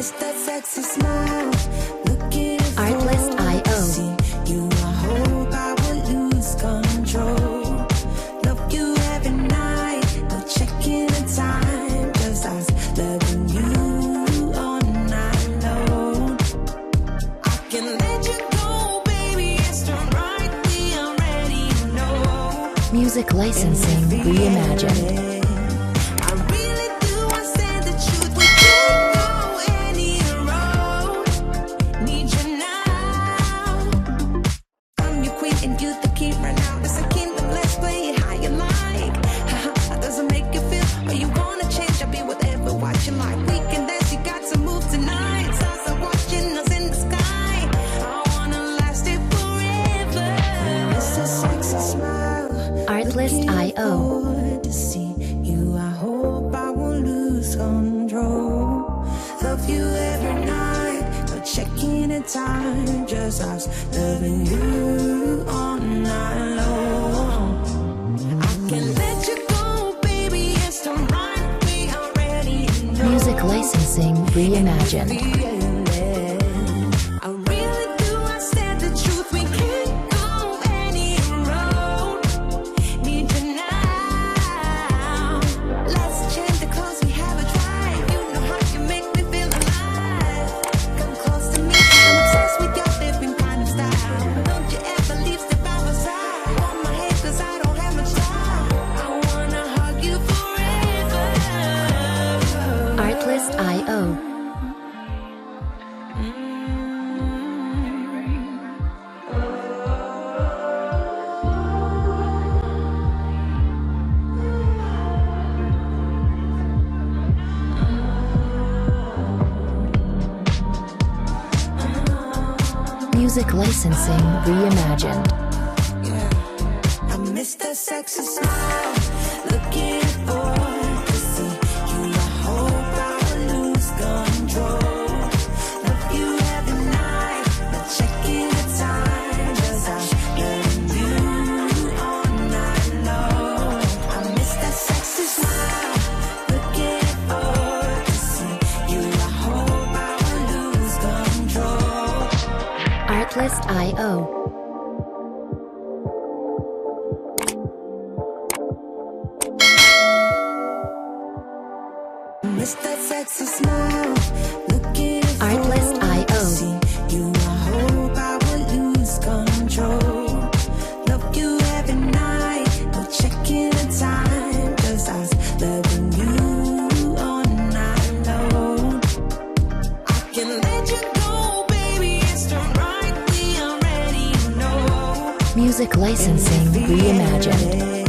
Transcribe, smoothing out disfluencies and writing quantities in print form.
miss that sexy smile. Looking Artlist.io. you, I hope I will lose control. Love you every night, no checking the time. Just us loving you all night long. I can let you go, baby. It's the right we already know. Music licensing reimagined. Artlist.io. To see you, I hope I won't lose control. Love you every night, no checking the time. Just us loving you all night long. I can let you go, baby. It's the right we already know. Music licensing reimagined. Artlist.io. Music licensing reimagined. I miss that sexy smile. Looking forward to see you. I hope I will lose control. Love you every night, not checking the time. Just us loving you all night long. I miss that sexy smile. Looking forward to see you. I hope I will lose control. Artlist.io. Miss that sexy smile. Looking Artlist.io. you, I hope I will lose control. Love you every night, no checking the time. Just us loving you all night long. I can let you go, baby. It's the right we already know. Music licensing reimagined.